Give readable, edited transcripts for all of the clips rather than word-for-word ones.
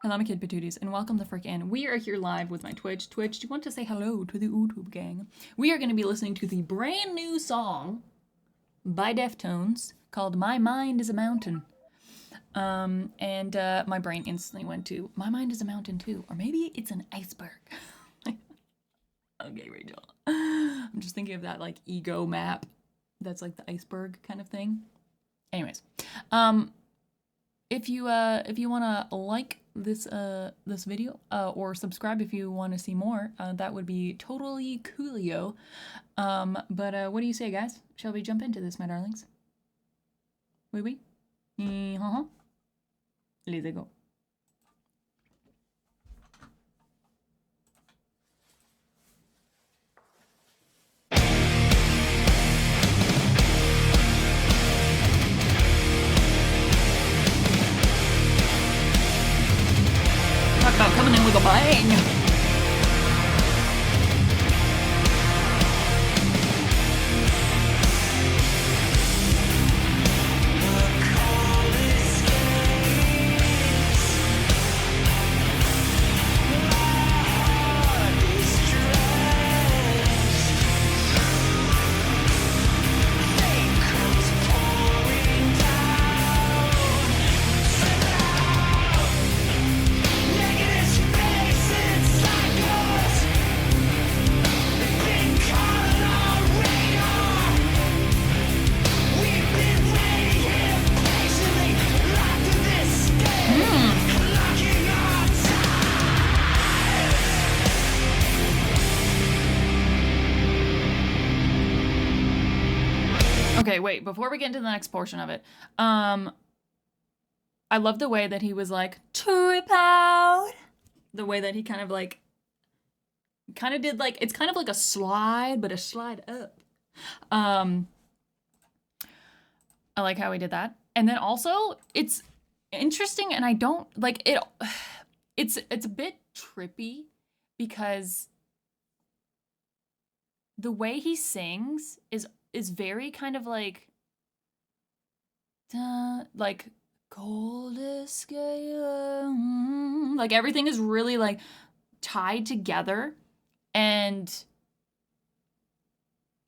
Hello, my kid patooties, and welcome the frick in. We are here live with my Twitch. Twitch, do you want to say hello to the YouTube gang? We are going to be listening to the brand new song by Deftones called My Mind is a Mountain. My brain instantly went to, my mind is a mountain too. Or maybe it's an iceberg. Okay, Rachel. I'm just thinking of that, like, ego map. That's, like, the iceberg kind of thing. Anyways. If you want to like this this video or subscribe if you want to see more, that would be totally coolio. But what do you say, guys? Shall we jump into this, my darlings? Oui. Let's go. Talk about coming in with a bang. Okay, wait, before we get into the next portion of it, I love the way that he was like, trip out. The way that he kind of did like, it's kind of like a slide, but a slide up. I like how he did that. And then also, it's interesting, and I don't, like, it's a bit trippy, because the way he sings is very kind of like coldest sky, like everything is really like tied together, and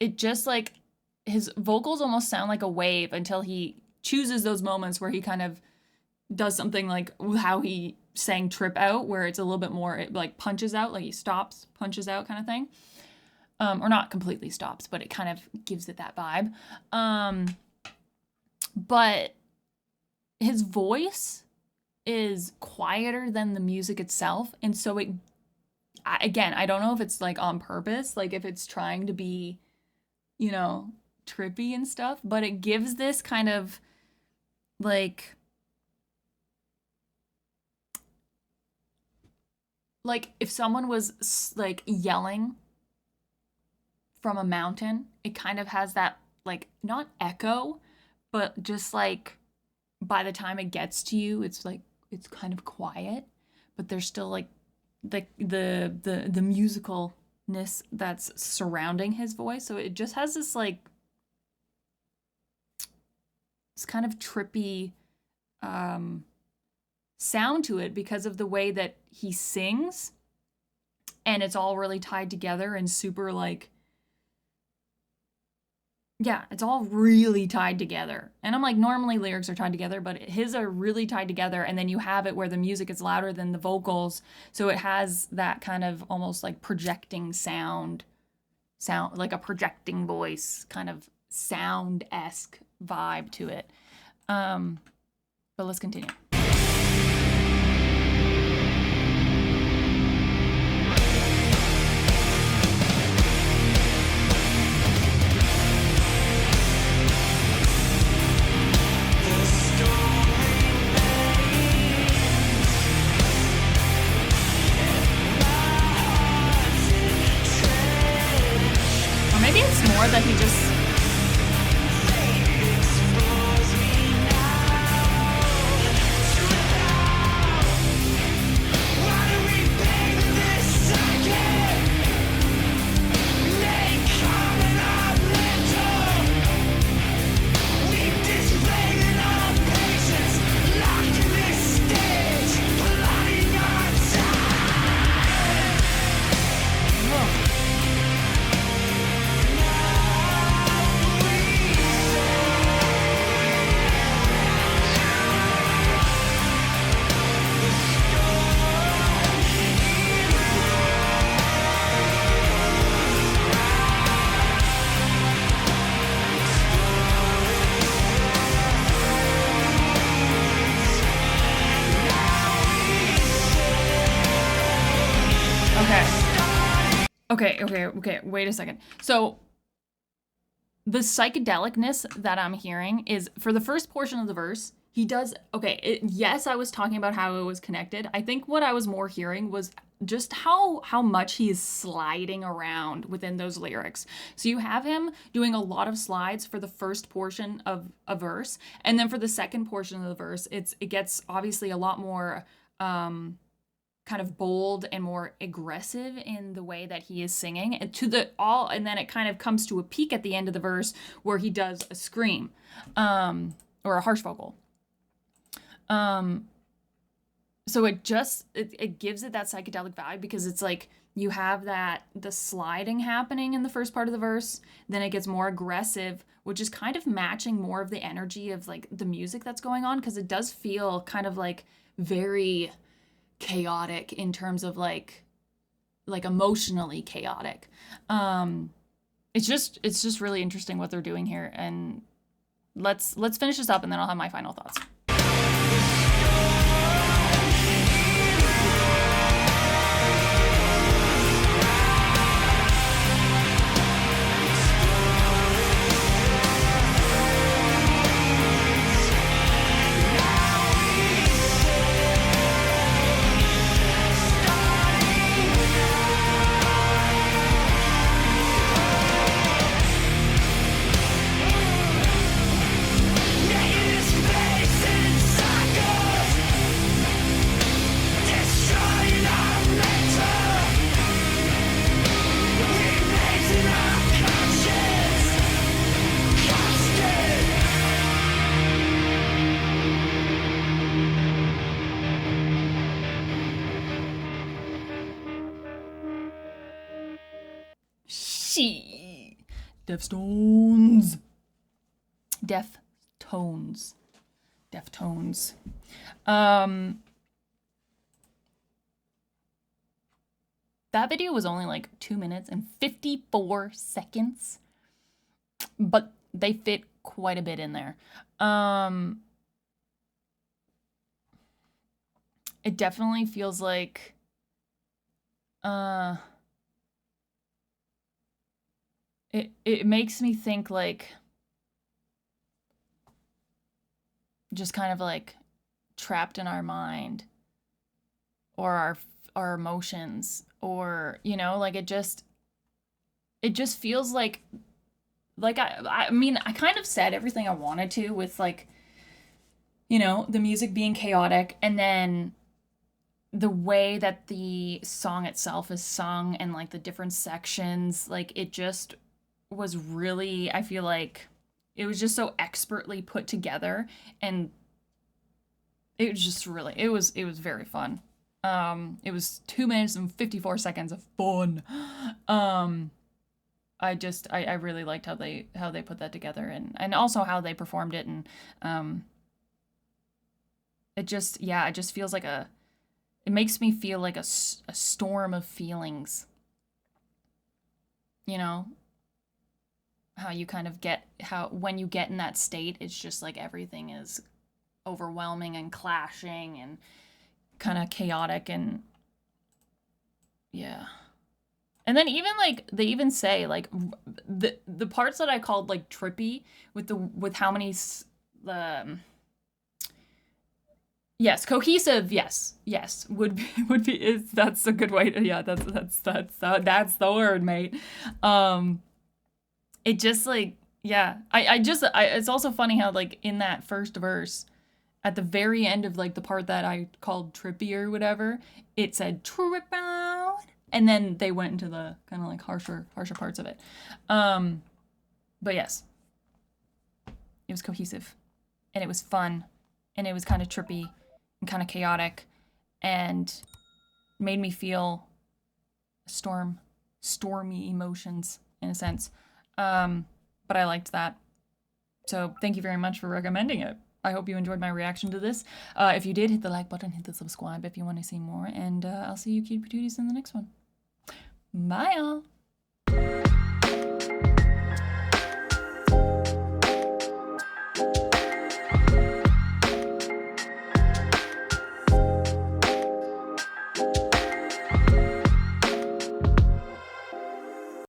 it just like his vocals almost sound like a wave until he chooses those moments where he kind of does something like how he sang Trip Out, where it's a little bit more, it like punches out, like he stops, punches out kind of thing. Or not completely stops, but it kind of gives it that vibe. But his voice is quieter than the music itself. And so again, I don't know if it's like on purpose, like if it's trying to be, you know, trippy and stuff, but it gives this kind of like if someone was like yelling from a mountain, it kind of has that like not echo, but just like by the time it gets to you, it's like it's kind of quiet, but there's still like the musicalness that's surrounding his voice. So it just has this like this kind of trippy sound to it because of the way that he sings, and it's all really tied together and super like, yeah, it's all really tied together. And I'm like, normally lyrics are tied together, but his are really tied together. And then you have it where the music is louder than the vocals. So it has that kind of almost like projecting sound like a projecting voice kind of sound-esque vibe to it. But let's continue. More that he just Okay, wait a second. So the psychedelicness that I'm hearing is for the first portion of the verse. He does yes, I was talking about how it was connected. I think what I was more hearing was just how much he is sliding around within those lyrics. So you have him doing a lot of slides for the first portion of a verse, and then for the second portion of the verse, it gets obviously a lot more kind of bold and more aggressive in the way that he is singing and then it kind of comes to a peak at the end of the verse where he does a scream or a harsh vocal. So it gives it that psychedelic vibe because it's like you have the sliding happening in the first part of the verse, then it gets more aggressive, which is kind of matching more of the energy of like the music that's going on, because it does feel kind of like very chaotic in terms of like emotionally chaotic. It's just really interesting what they're doing here, and let's finish this up and then I'll have my final thoughts. Deftones. That video was only like 2 minutes and 54 seconds, but they fit quite a bit in there. It definitely feels like it makes me think like just kind of like trapped in our mind or our emotions, or like it just feels like I mean, I kind of said everything I wanted to with like the music being chaotic, and then the way that the song itself is sung and like the different sections, like it just was really, I feel like it was just so expertly put together, and it was just really, it was very fun. It was 2 minutes and 54 seconds of fun. I really liked how they put that together, and also how they performed it, and it just feels like it makes me feel like a storm of feelings. How you kind of when you get in that state, it's just like everything is overwhelming and clashing and kind of chaotic, and yeah. And then even like they even say like the parts that I called like trippy with how many yes, cohesive, yes would be that's a good way to, yeah, that's the word, mate. It just like, yeah, it's also funny how like in that first verse at the very end of like the part that I called trippy or whatever, it said trip out, and then they went into the kind of like harsher parts of it. But yes, it was cohesive, and it was fun, and it was kind of trippy and kind of chaotic, and made me feel stormy emotions in a sense. But I liked that. So thank you very much for recommending it. I hope you enjoyed my reaction to this. If you did, hit the like button, hit the subscribe if you want to see more, and I'll see you cute patooties in the next one. Bye, y'all.